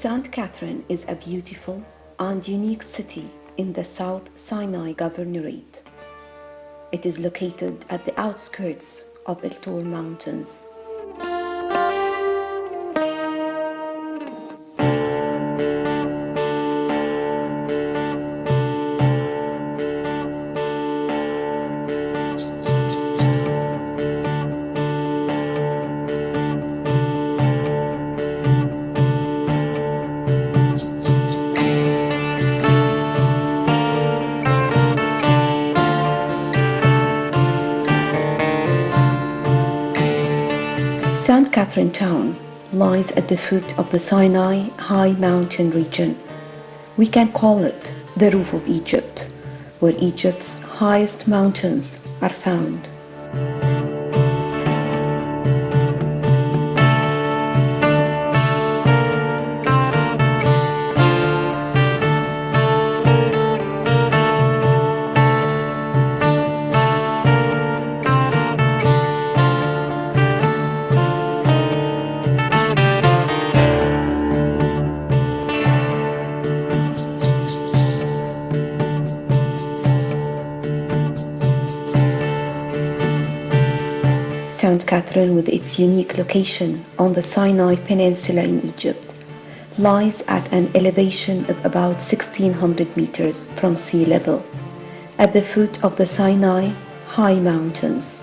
St. Catherine is a beautiful and unique city in the South Sinai Governorate. It is located at the outskirts of El Tor Mountains. St. Catherine town lies at the foot of the Sinai high mountain region. We can call it the roof of Egypt, where Egypt's highest mountains are found. St. Catherine, with its unique location on the Sinai Peninsula in Egypt, lies at an elevation of about 1,600 meters from sea level, at the foot of the Sinai high mountains.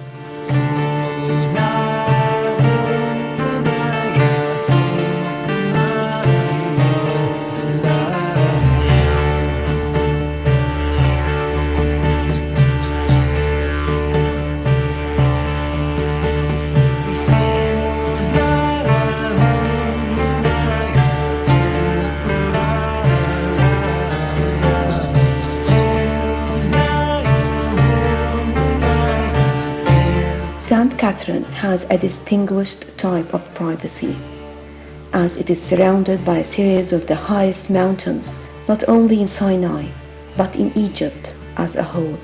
St. Catherine has a distinguished type of privacy, as it is surrounded by a series of the highest mountains, not only in Sinai, but in Egypt as a whole.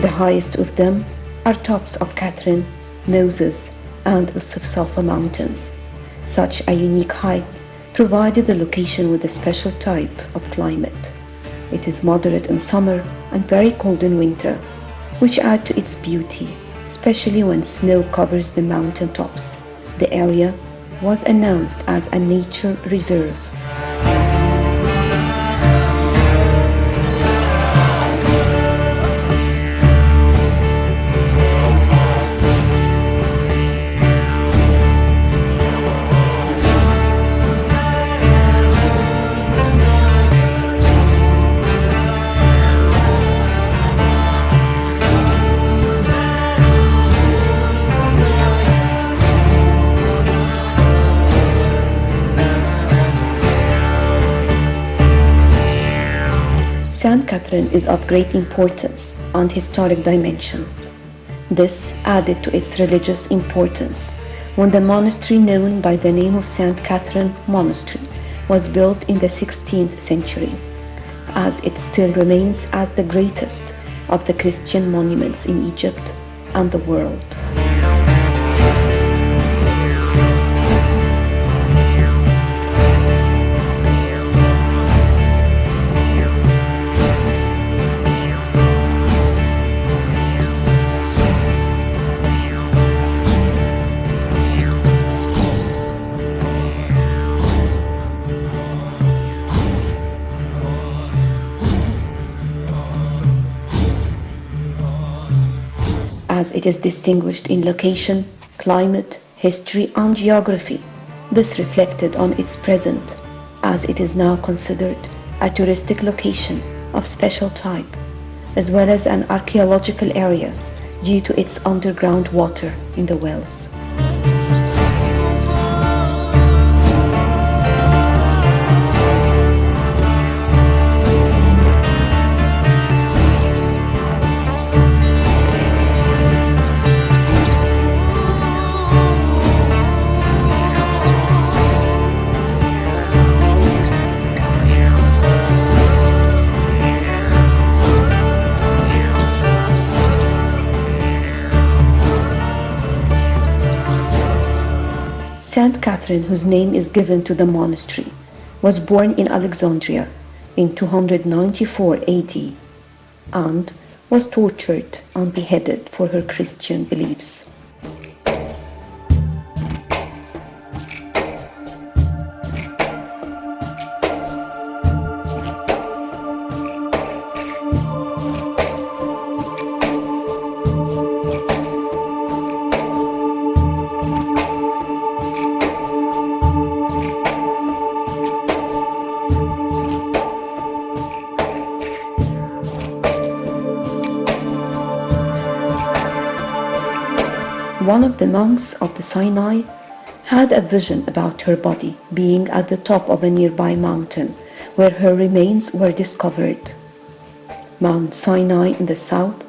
The highest of them are tops of Catherine, Moses, and El Safsafa mountains. Such a unique height provided the location with a special type of climate. It is moderate in summer and very cold in winter, which add to its beauty, especially when snow covers the mountain tops. The area was announced as a nature reserve. St. Catherine is of great importance and historic dimensions. This added to its religious importance when the monastery known by the name of St. Catherine Monastery was built in the 16th century, as it still remains as the greatest of the Christian monuments in Egypt and the world. As it is distinguished in location, climate, history, and geography. This reflected on its present, as it is now considered a touristic location of special type, as well as an archaeological area due to its underground water in the wells. Saint Catherine, whose name is given to the monastery, was born in Alexandria in 294 AD and was tortured and beheaded for her Christian beliefs. One of the monks of the Sinai had a vision about her body being at the top of a nearby mountain where her remains were discovered. Mount Sinai in the south,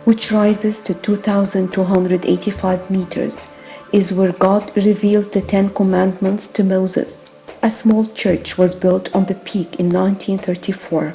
which rises to 2,285 meters, is where God revealed the Ten Commandments to Moses. A small church was built on the peak in 1934.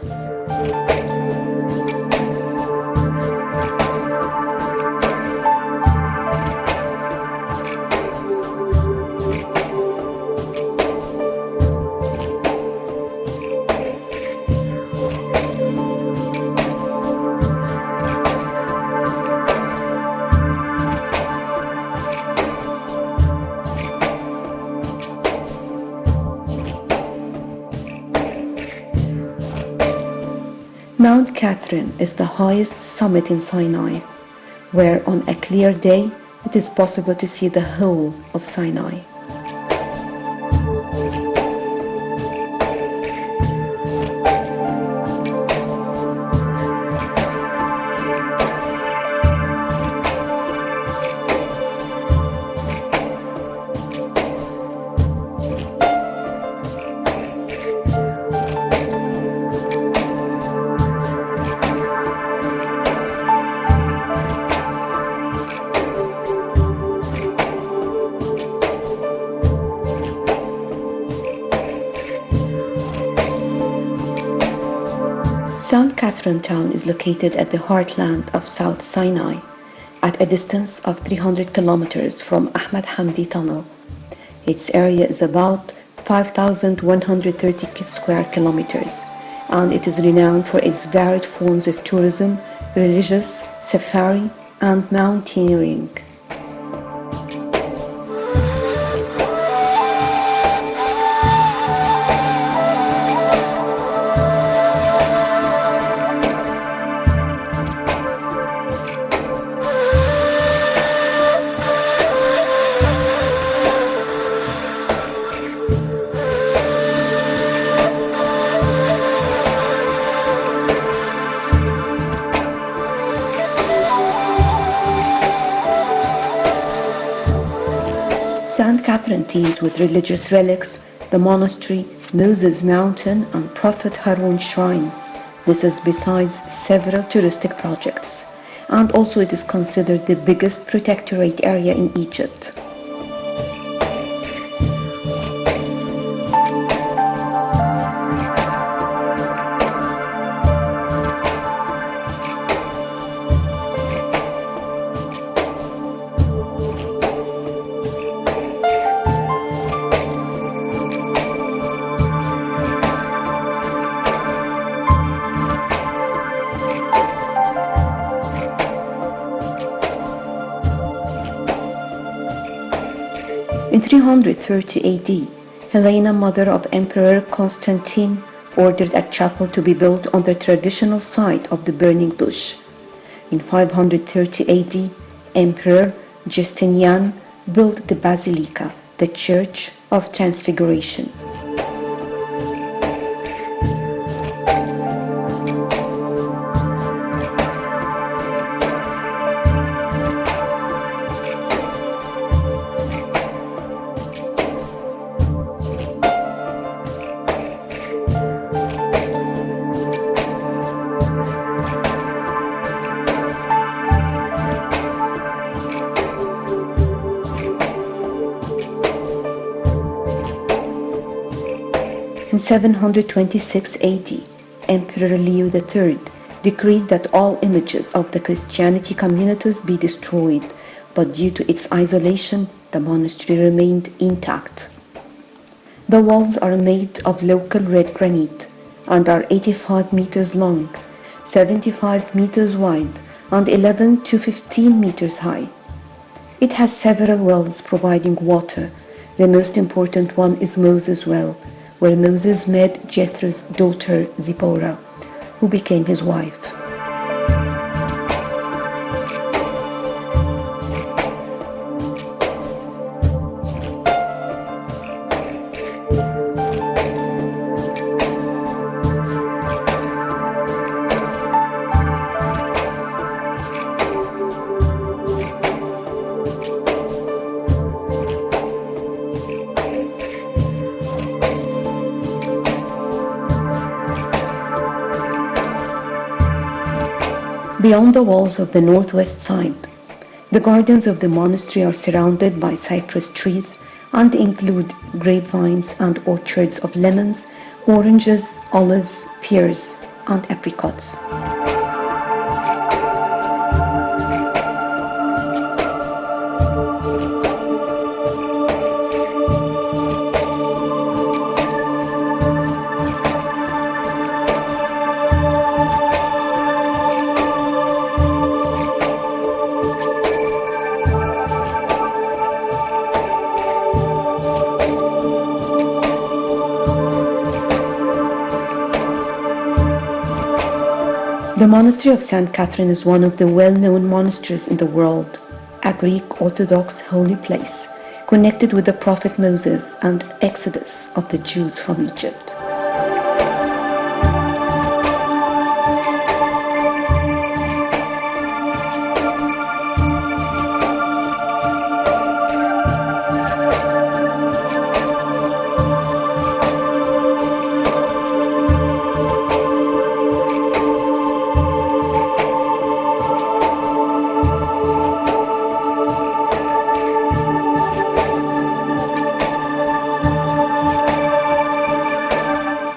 Mount Catherine is the highest summit in Sinai, where on a clear day it is possible to see the whole of Sinai. St. Catherine town is located at the heartland of South Sinai, at a distance of 300 kilometers from Ahmad Hamdi Tunnel. Its area is about 5,130 square kilometers, and it is renowned for its varied forms of tourism, religious, safari, and mountaineering. St. Catherine teems with religious relics, the monastery, Moses Mountain, and Prophet Harun Shrine. This is besides several touristic projects, and also it is considered the biggest protectorate area in Egypt. In 330 AD, Helena, mother of Emperor Constantine, ordered a chapel to be built on the traditional site of the burning bush. In 530 AD, Emperor Justinian built the Basilica, the Church of Transfiguration. In 726 AD, Emperor Leo III decreed that all images of the Christianity communities be destroyed, but due to its isolation, the monastery remained intact. The walls are made of local red granite and are 85 meters long, 75 meters wide, and 11 to 15 meters high. It has several wells providing water. The most important one is Moses' well, where Moses met Jethro's daughter Zipporah, who became his wife. Beyond the walls of the northwest side, the gardens of the monastery are surrounded by cypress trees and include grapevines and orchards of lemons, oranges, olives, pears, and apricots. The monastery of St. Catherine is one of the well-known monasteries in the world, a Greek Orthodox holy place connected with the prophet Moses and exodus of the Jews from Egypt.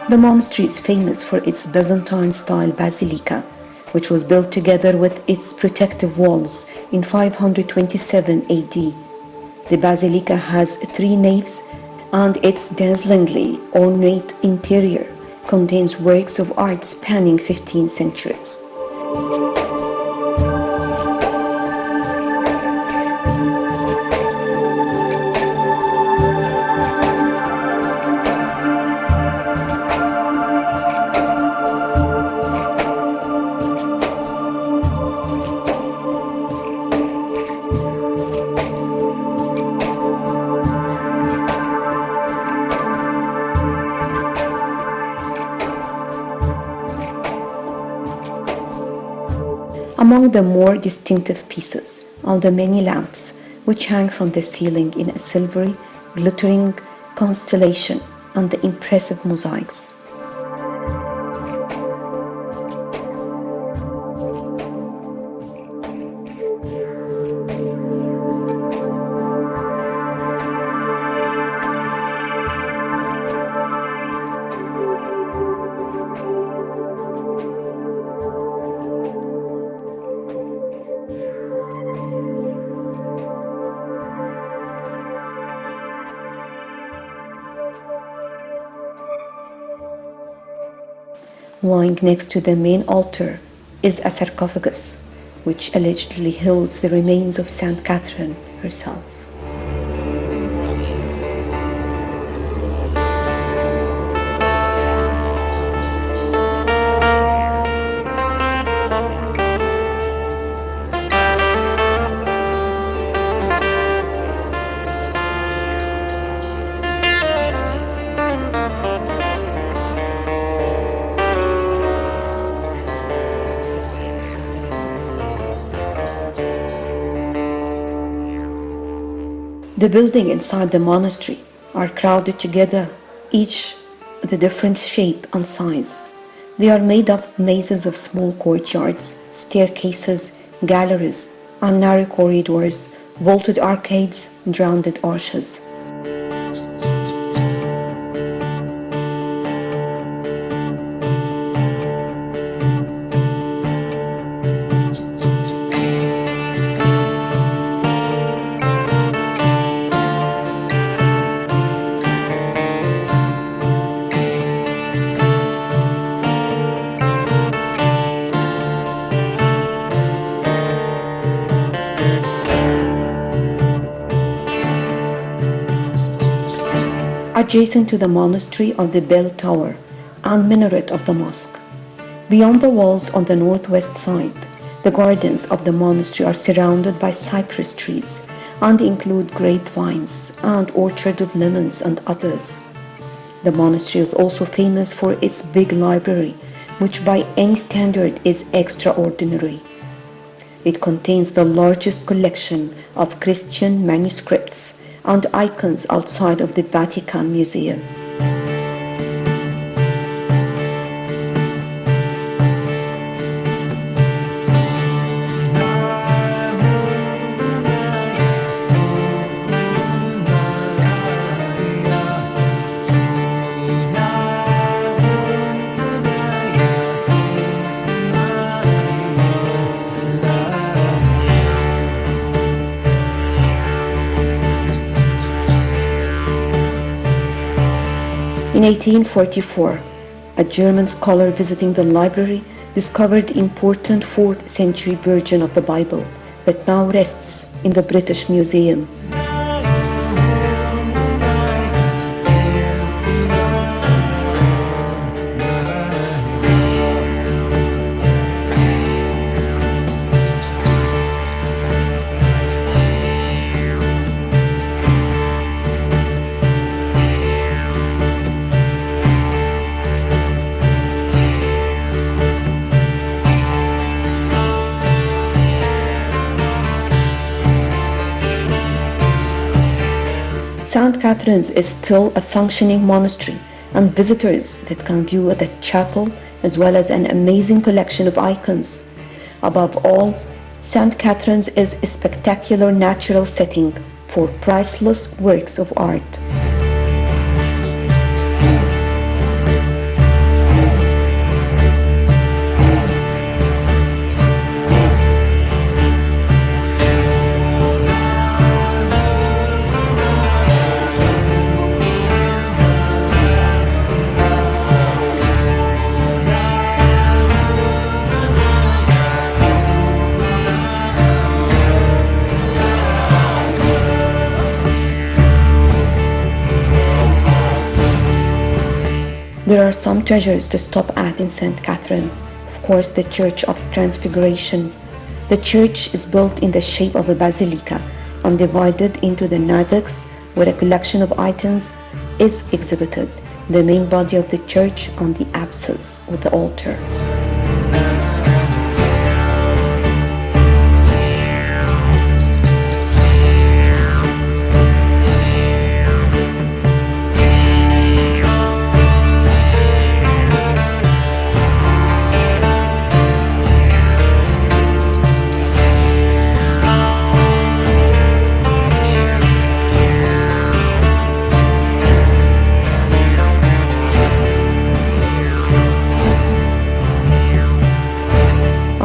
The monastery is famous for its Byzantine-style basilica, which was built together with its protective walls in 527 AD. The basilica has 3 naves, and its dazzlingly ornate interior contains works of art spanning 15 centuries. Among the more distinctive pieces are the many lamps which hang from the ceiling in a silvery, glittering constellation and the impressive mosaics. Lying next to the main altar is a sarcophagus, which allegedly holds the remains of St. Catherine herself. The buildings inside the monastery are crowded together, each with a different shape and size. They are made up of mazes of small courtyards, staircases, galleries, and narrow corridors, vaulted arcades, and rounded arches. Adjacent to the monastery are the bell tower and minaret of the mosque. Beyond the walls on the northwest side, the gardens of the monastery are surrounded by cypress trees and include grapevines and orchard of lemons and others. The monastery is also famous for its big library, which by any standard is extraordinary. It contains the largest collection of Christian manuscripts and icons outside of the Vatican Museum. In 1844, a German scholar visiting the library discovered the important 4th century version of the Bible that now rests in the British Museum. St. Catherine's is still a functioning monastery, and visitors that can view the chapel as well as an amazing collection of icons. Above all, St. Catherine's is a spectacular natural setting for priceless works of art. There are some treasures to stop at in St. Catherine. Of course, the Church of Transfiguration. The church is built in the shape of a basilica and divided into the narthex, where a collection of items is exhibited, the main body of the church, and the apsis with the altar.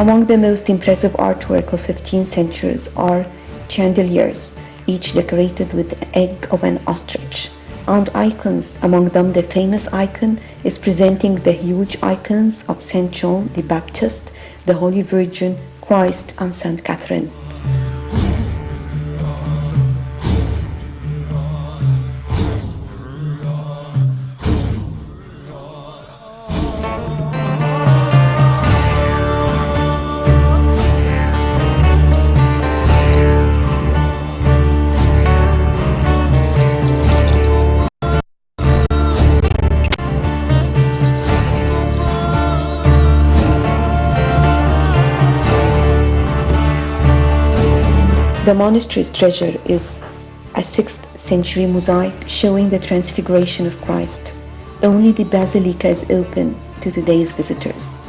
Among the most impressive artwork of 15th centuries are chandeliers, each decorated with the egg of an ostrich, and icons. Among them, the famous icon is presenting the huge icons of Saint John the Baptist, the Holy Virgin, Christ, and Saint Catherine. The monastery's treasure is a 6th century mosaic showing the transfiguration of Christ. Only the basilica is open to today's visitors.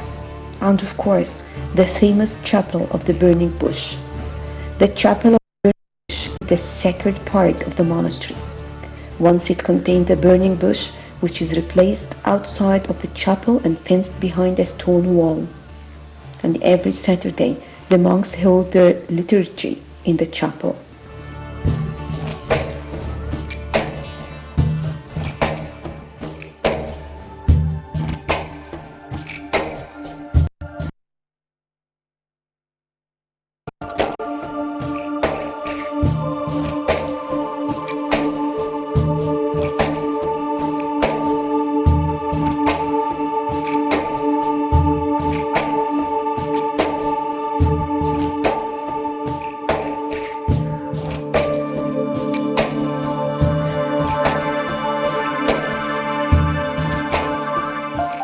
And of course, the famous Chapel of the Burning Bush. The Chapel of the Burning Bush is the sacred part of the monastery. Once it contained the burning bush, which is replaced outside of the chapel and fenced behind a stone wall. And every Saturday, the monks hold their liturgy in the chapel.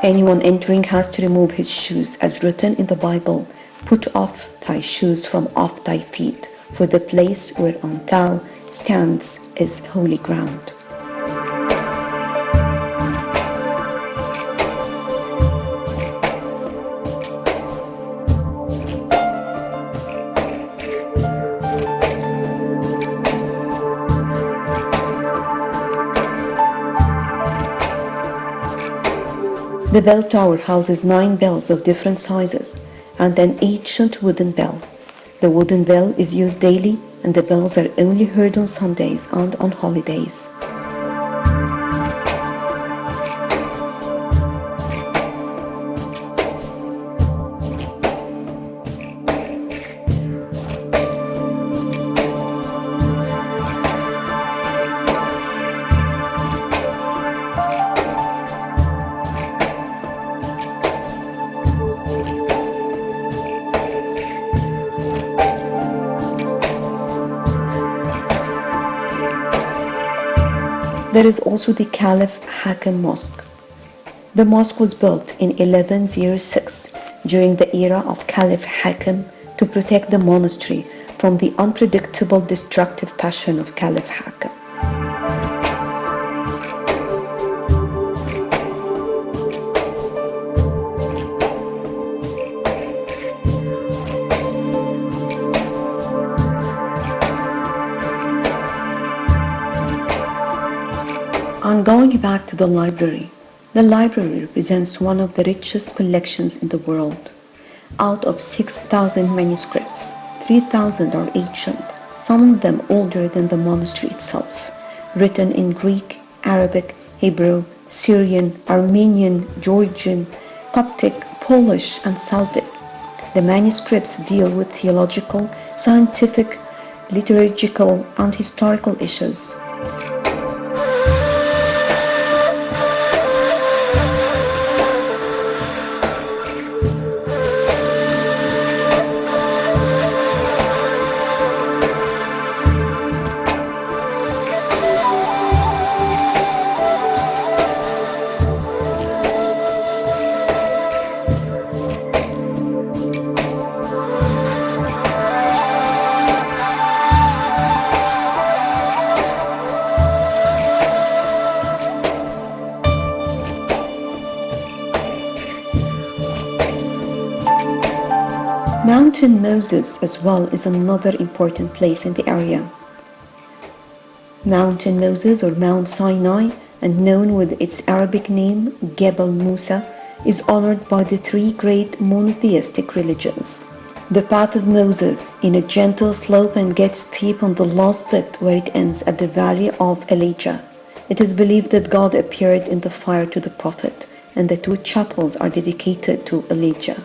Anyone entering has to remove his shoes, as written in the Bible, "Put off thy shoes from off thy feet, for the place whereon thou stands is holy ground." The bell tower houses 9 bells of different sizes and an ancient wooden bell. The wooden bell is used daily, and the bells are only heard on Sundays and on holidays. There is also the Caliph Hakem Mosque. The mosque was built in 1106 during the era of Caliph Hakem to protect the monastery from the unpredictable destructive passion of Caliph Hakem. On going back to the library represents one of the richest collections in the world. Out of 6,000 manuscripts, 3,000 are ancient, some of them older than the monastery itself, written in Greek, Arabic, Hebrew, Syrian, Armenian, Georgian, Coptic, Polish, and Slavic. The manuscripts deal with theological, scientific, liturgical, and historical issues. Mountain Moses as well is another important place in the area. Mountain Moses, or Mount Sinai, and known with its Arabic name Gebel Musa, is honored by the 3 great monotheistic religions. The path of Moses in a gentle slope and gets steep on the last bit where it ends at the valley of Elijah. It is believed that God appeared in the fire to the prophet, and the 2 chapels are dedicated to Elijah.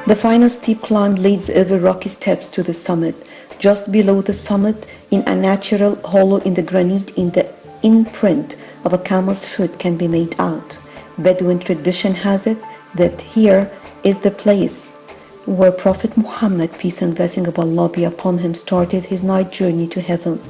The final steep climb leads over rocky steps to the summit. Just below the summit, in a natural hollow in the granite, in the imprint of a camel's foot can be made out. Bedouin tradition has it that here is the place where Prophet Muhammad, peace and blessing of Allah be upon him, started his night journey to heaven.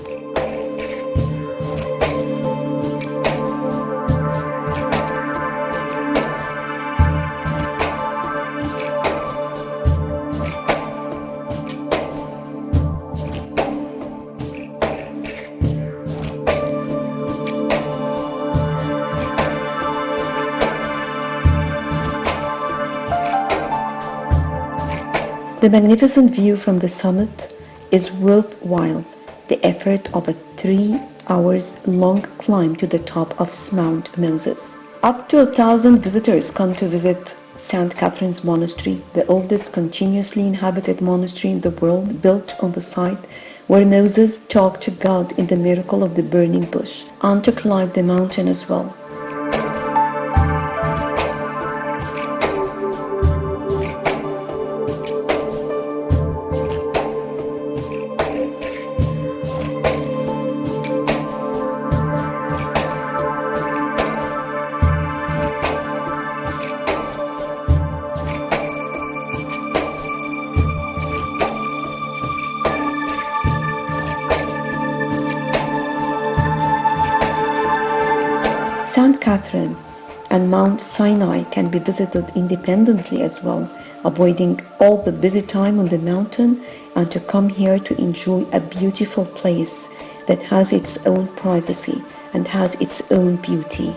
The magnificent view from the summit is worthwhile the effort of a 3 hours long climb to the top of Mount Moses. Up to 1,000 visitors come to visit St. Catherine's Monastery, the oldest continuously inhabited monastery in the world, built on the site where Moses talked to God in the miracle of the burning bush, and to climb the mountain as well. Mount Sinai can be visited independently as well, avoiding all the busy time on the mountain, and to come here to enjoy a beautiful place that has its own privacy and has its own beauty.